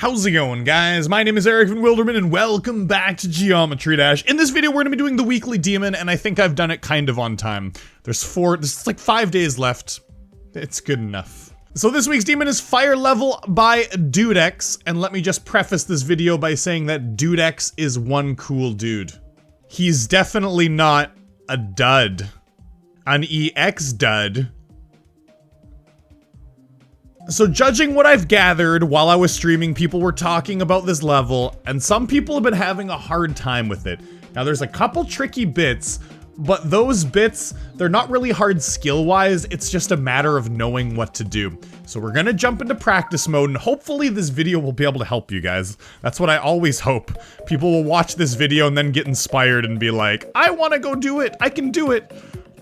How's it going, guys? My name is EricVanWilderman and welcome back to Geometry Dash. In this video, we're gonna be doing the weekly demon, and I think I've done it kind of on time. There's like 5 days left. It's good enough. So this week's demon is Fire Level by Dudex, and let me just preface this video by saying that Dudex is one cool dude. He's definitely not a dud. An EX dud. So judging what I've gathered while I was streaming, people were talking about this level, and some people have been having a hard time with it. Now there's a couple tricky bits, but those bits, they're not really hard skill-wise, it's just a matter of knowing what to do. So we're gonna jump into practice mode, and hopefully this video will be able to help you guys. That's what I always hope. People will watch this video and then get inspired and be like, I wanna go do it, I can do it.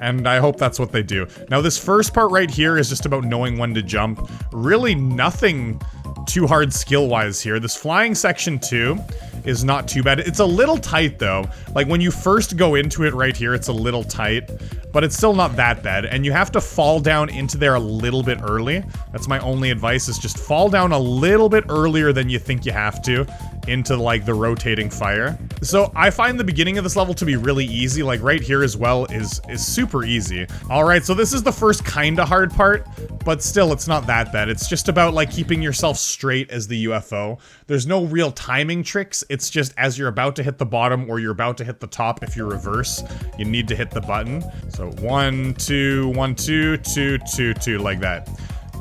And I hope that's what they do. Now this first part right here is just about knowing when to jump. Really nothing too hard skill-wise here. This flying section 2 is not too bad. It's a little tight though. Like when you first go into it right here, it's a little tight, but it's still not that bad. And you have to fall down into there a little bit early. That's my only advice, is just fall down a little bit earlier than you think you have to into like the rotating fire. So I find the beginning of this level to be really easy, like right here as well is super easy. Alright, so this is the first kinda hard part, but still it's not that bad. It's just about like keeping yourself straight as the UFO. There's no real timing tricks, it's just as you're about to hit the bottom or you're about to hit the top, if you reverse, you need to hit the button. So 1, 2, 1, 2, 2, 2, 2, like that.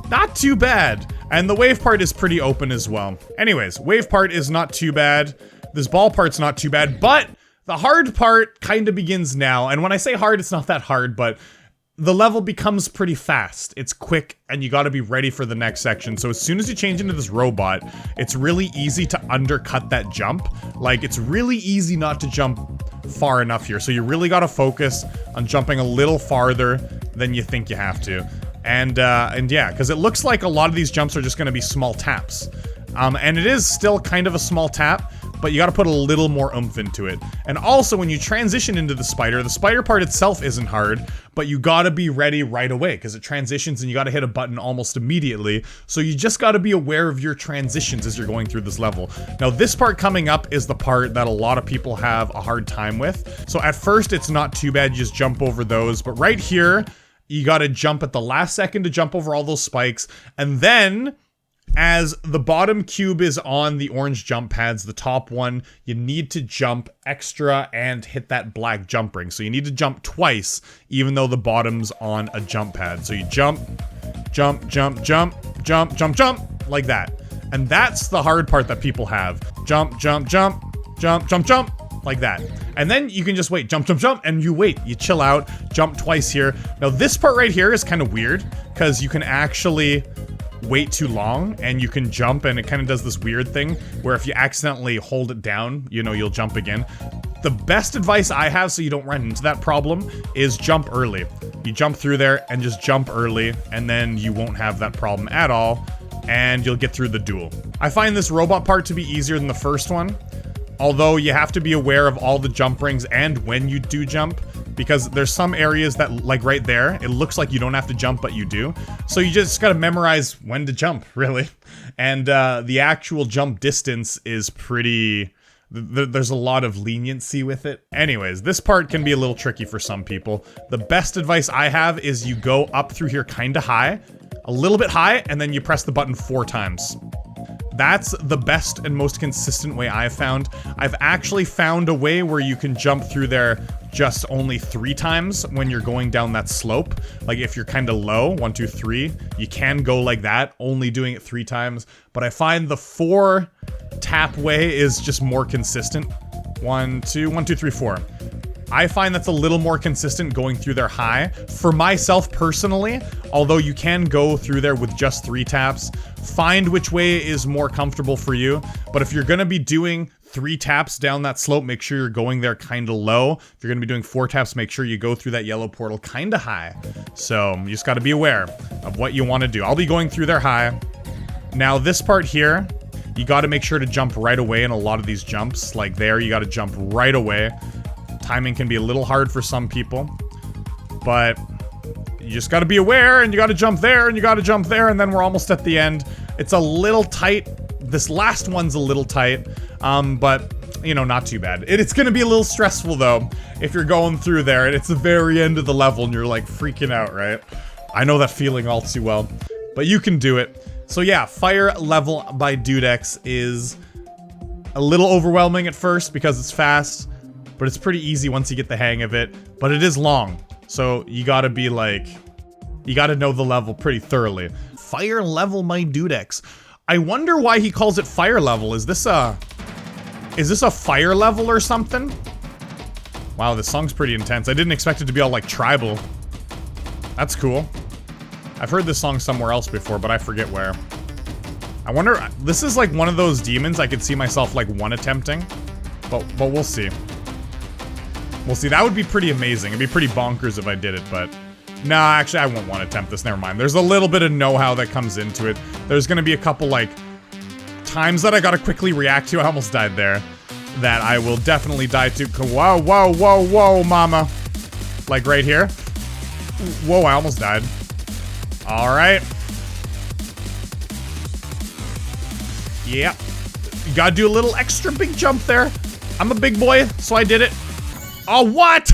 Not too bad. And the wave part is pretty open as well. Anyways, wave part is not too bad. This ball part's not too bad, but the hard part kind of begins now. And when I say hard, it's not that hard, but the level becomes pretty fast. It's quick, and you gotta be ready for the next section. So as soon as you change into this robot, it's really easy to undercut that jump. Like, it's really easy not to jump far enough here. So you really gotta focus on jumping a little farther than you think you have to. And yeah, because it looks like a lot of these jumps are just gonna be small taps. And it is still kind of a small tap, but you gotta put a little more oomph into it. And also, when you transition into the spider part itself isn't hard, but you gotta be ready right away, because it transitions and you gotta hit a button almost immediately, so you just gotta be aware of your transitions as you're going through this level. Now, this part coming up is the part that a lot of people have a hard time with. So at first, it's not too bad, you just jump over those, but right here, you gotta jump at the last second to jump over all those spikes, and then as the bottom cube is on the orange jump pads, the top one, you need to jump extra and hit that black jump ring. So you need to jump twice, even though the bottom's on a jump pad. So you jump, jump, jump, jump, jump, jump, jump, like that. And that's the hard part that people have. Jump, jump, jump, jump, jump, jump, like that. And then you can just wait, jump, jump, jump, and you wait, you chill out, jump twice here. Now this part right here is kind of weird, because you can actually wait too long and you can jump, and it kind of does this weird thing where if you accidentally hold it down, you know, you'll jump again. The best advice I have so you don't run into that problem is jump early. You jump through there and just jump early, and then you won't have that problem at all, and you'll get through the duel. I find this robot part to be easier than the first one, although you have to be aware of all the jump rings and when you do jump, because there's some areas that, like right there, it looks like you don't have to jump, but you do. So you just gotta memorize when to jump, really. And the actual jump distance is pretty... There's a lot of leniency with it. Anyways, this part can be a little tricky for some people. The best advice I have is you go up through here kinda high, a little bit high, and then you press the button 4 times. That's the best and most consistent way I've found. I've actually found a way where you can jump through there just only 3 times when you're going down that slope. Like if you're kind of low, 1, 2, 3, you can go like that, only doing it 3 times. But I find the 4 tap way is just more consistent. 1, 2, 1, 2, 3, 4. I find that's a little more consistent going through there high. For myself personally, although you can go through there with just 3 taps, find which way is more comfortable for you. But if you're gonna be doing 3 taps down that slope, make sure you're going there kinda low. If you're gonna be doing 4 taps, make sure you go through that yellow portal kinda high. So you just gotta be aware of what you wanna do. I'll be going through there high. Now this part here, you gotta make sure to jump right away in a lot of these jumps. Like there, you gotta jump right away. Timing can be a little hard for some people, but you just gotta be aware, and you gotta jump there, and you gotta jump there, and then we're almost at the end. It's a little tight This last one's a little tight, but, you know, not too bad. It's gonna be a little stressful, though, if you're going through there, and it's the very end of the level, and you're, like, freaking out, right? I know that feeling all too well, but you can do it. So yeah, Fire Level by Dudex is a little overwhelming at first because it's fast, but it's pretty easy once you get the hang of it, but it is long, so you gotta be, like, you gotta know the level pretty thoroughly. Fire Level by Dudex. I wonder why he calls it Fire Level. Is this a fire level or something? Wow, this song's pretty intense. I didn't expect it to be all, like, tribal. That's cool. I've heard this song somewhere else before, but I forget where. I wonder, this is like one of those demons I could see myself, like, one attempting. But we'll see. We'll see. That would be pretty amazing. It'd be pretty bonkers if I did it, but... Nah, actually, I won't want to attempt this. Never mind. There's a little bit of know-how that comes into it. There's gonna be a couple, like, times that I gotta quickly react to. I almost died there. That I will definitely die to. Whoa, whoa, whoa, whoa, mama. Like, right here. Whoa, I almost died. Alright. Yep. You gotta do a little extra big jump there. I'm a big boy, so I did it. Oh, what?!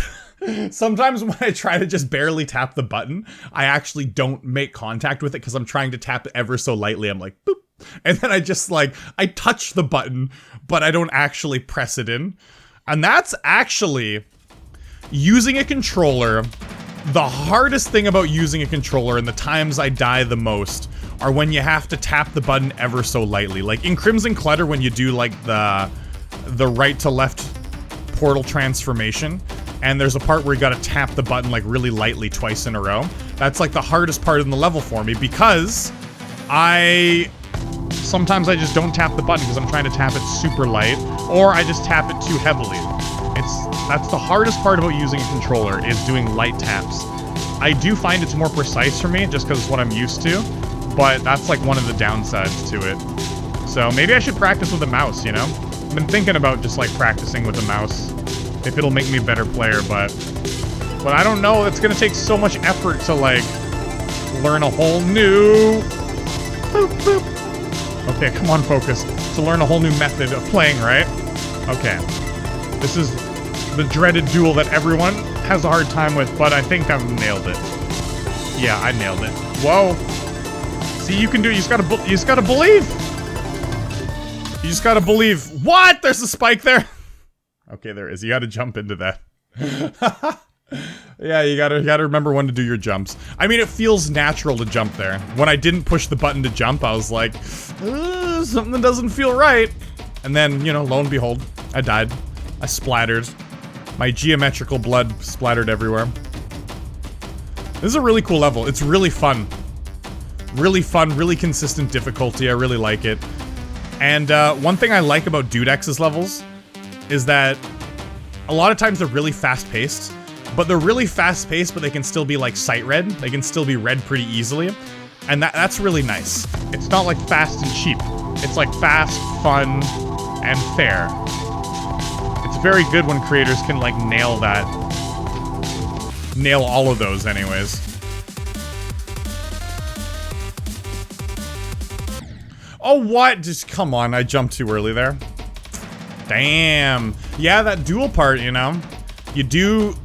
Sometimes when I try to just barely tap the button, I actually don't make contact with it because I'm trying to tap it ever so lightly. I'm like, boop. And then I just, like, I touch the button, but I don't actually press it in. And that's actually using a controller. The hardest thing about using a controller and the times I die the most are when you have to tap the button ever so lightly. Like in Crimson Clutter when you do, like, the right to left portal transformation, and there's a part where you gotta tap the button, like, really lightly twice in a row. That's, like, the hardest part in the level for me because sometimes I just don't tap the button because I'm trying to tap it super light, or I just tap it too heavily. That's the hardest part about using a controller, is doing light taps. I do find it's more precise for me, just because it's what I'm used to, but that's, like, one of the downsides to it. So maybe I should practice with a mouse, you know? I've been thinking about just, like, practicing with a mouse, if it'll make me a better player, but I don't know, it's gonna take so much effort to, like, learn a whole new... Boop, boop. Okay, come on, focus. To learn a whole new method of playing, right? Okay. This is the dreaded duel that everyone has a hard time with, but I think I've nailed it. Yeah, I nailed it. Whoa. See, you can do it. You just gotta believe. You just gotta believe. What? There's a spike there. Okay, there is. You gotta jump into that. Yeah, you gotta remember when to do your jumps. I mean, it feels natural to jump there. When I didn't push the button to jump, I was like, something doesn't feel right. And then, you know, lo and behold, I died. I splattered. My geometrical blood splattered everywhere. This is a really cool level. It's really fun. Really fun, really consistent difficulty. I really like it. And one thing I like about Dudex's levels is that a lot of times they're really fast-paced. But they're really fast-paced, but they can still be, like, sight read. They can still be read pretty easily. And that's really nice. It's not, like, fast and cheap. It's, like, fast, fun, and fair. It's very good when creators can, like, nail that. Nail all of those, anyways. Oh, what? Just, come on, I jumped too early there. Damn. Yeah, that duel part, you know? You do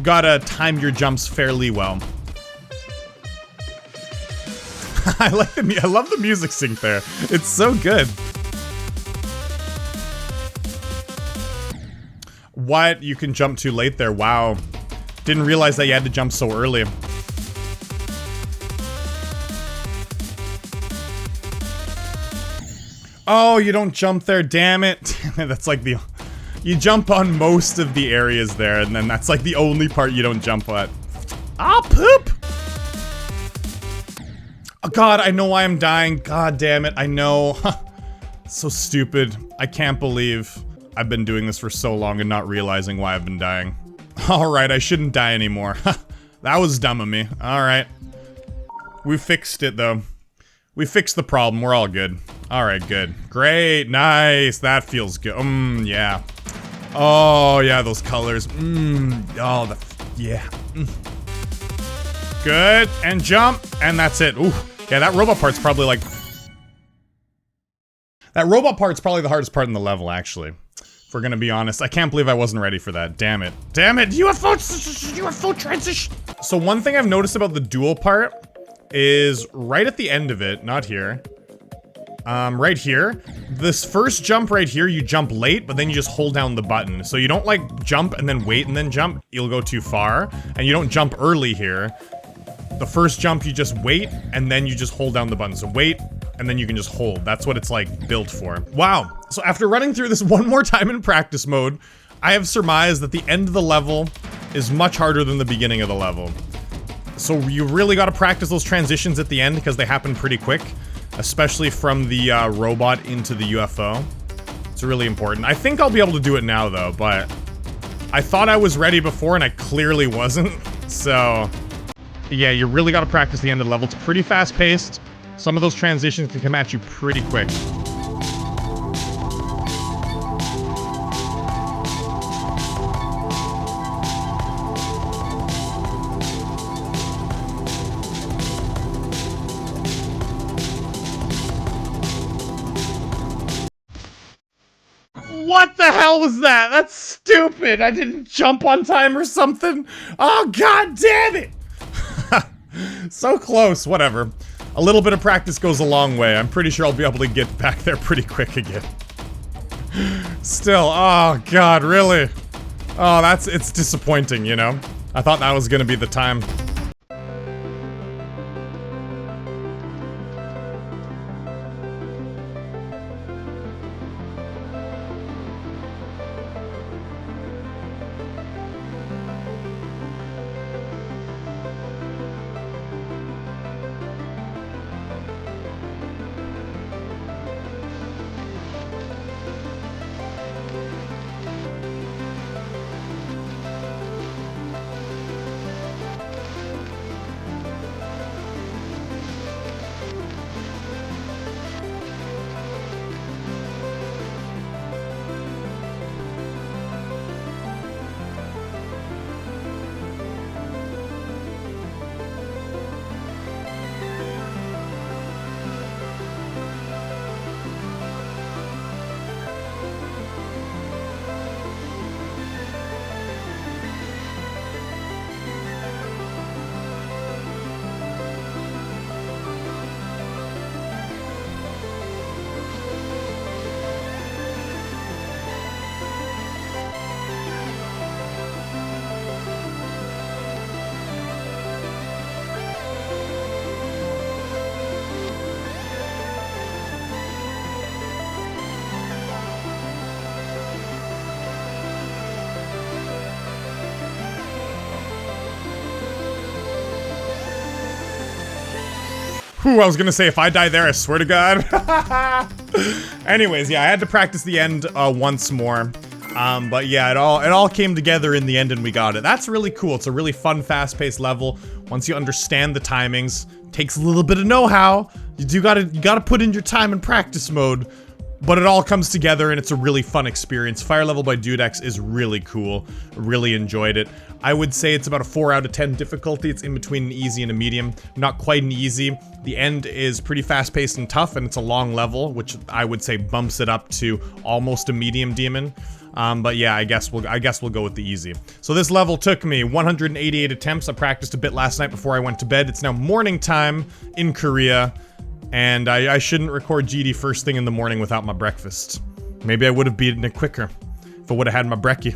gotta time your jumps fairly well. I love the music sync there. It's so good. What? You can jump too late there. Wow. Didn't realize that you had to jump so early. Oh, you don't jump there, damn it. That's like the... You jump on most of the areas there, and then that's like the only part you don't jump at. Ah, poop! Oh god, I know why I'm dying. God damn it, I know. So stupid. I can't believe I've been doing this for so long and not realizing why I've been dying. Alright, I shouldn't die anymore. That was dumb of me. Alright. We fixed it, though. We fixed the problem. We're all good. Alright, good. Great, nice. That feels good. Yeah. Oh, yeah, those colors. Oh, yeah. Good, and jump, and that's it. Ooh, yeah, that robot part's probably like That robot part's probably the hardest part in the level, actually. If we're gonna be honest. I can't believe I wasn't ready for that. Damn it. Damn it! UFO transition! So one thing I've noticed about the duel part is right at the end of it, not here. Right here. This first jump right here, you jump late, but then you just hold down the button. So you don't like jump and then wait and then jump. You'll go too far. And you don't jump early here. The first jump, you just wait, and then you just hold down the button. So wait, and then you can just hold. That's what it's like built for. Wow. So after running through this one more time in practice mode, I have surmised that the end of the level is much harder than the beginning of the level. So you really gotta practice those transitions at the end because they happen pretty quick, especially from the robot into the UFO. It's really important. I think I'll be able to do it now though, but I thought I was ready before and I clearly wasn't. So yeah, you really gotta practice the end of the level. It's pretty fast paced. Some of those transitions can come at you pretty quick. What the hell was that? That's stupid. I didn't jump on time or something. Oh, god damn it. So close. Whatever. A little bit of practice goes a long way. I'm pretty sure I'll be able to get back there pretty quick again. Still, oh god, really? Oh, it's disappointing, you know? I thought that was gonna be the time. Whew, I was gonna say, if I die there, I swear to God. Anyways, yeah, I had to practice the end once more. But yeah, it all came together in the end and we got it. That's really cool. It's a really fun, fast-paced level. Once you understand the timings, takes a little bit of know-how. You gotta put in your time in practice mode. But it all comes together and it's a really fun experience. Fire Level by Dudex is really cool. Really enjoyed it. I would say it's about a 4 out of 10 difficulty. It's in between an easy and a medium. Not quite an easy. The end is pretty fast-paced and tough, and it's a long level, which I would say bumps it up to almost a medium demon. But yeah, I guess we'll go with the easy. So this level took me 188 attempts. I practiced a bit last night before I went to bed. It's now morning time in Korea. And I shouldn't record GD first thing in the morning without my breakfast. Maybe I would have beaten it quicker if I would have had my brekkie.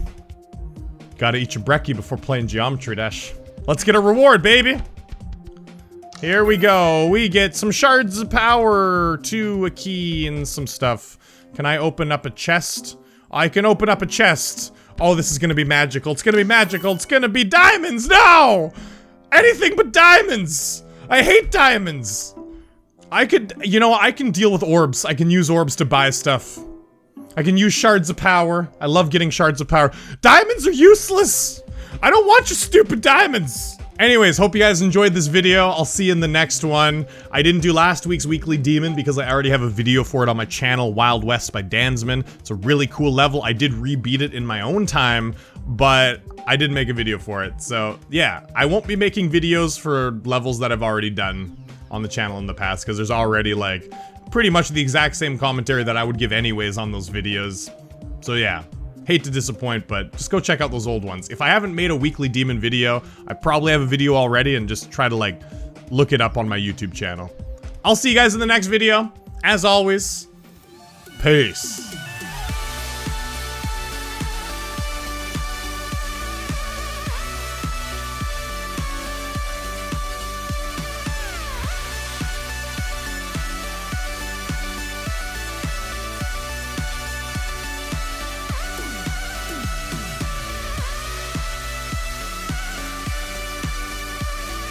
Gotta eat your brekkie before playing Geometry Dash. Let's get a reward, baby! Here we go. We get some shards of power, 2, a key, and some stuff. Can I open up a chest? I can open up a chest. Oh, this is gonna be magical. It's gonna be magical. It's gonna be diamonds! No! Anything but diamonds! I hate diamonds! I can deal with orbs. I can use orbs to buy stuff. I can use shards of power. I love getting shards of power. Diamonds are useless! I don't want your stupid diamonds! Anyways, hope you guys enjoyed this video. I'll see you in the next one. I didn't do last week's Weekly Demon because I already have a video for it on my channel, Wild West by Dansman. It's a really cool level. I did rebeat it in my own time, but I didn't make a video for it. So yeah, I won't be making videos for levels that I've already done on the channel in the past because there's already like pretty much the exact same commentary that I would give anyways on those videos. So yeah, hate to disappoint, but just go check out those old ones. If I haven't made a weekly demon video, I probably have a video already, and just try to like look it up on my YouTube channel. I'll see you guys in the next video. As always, peace.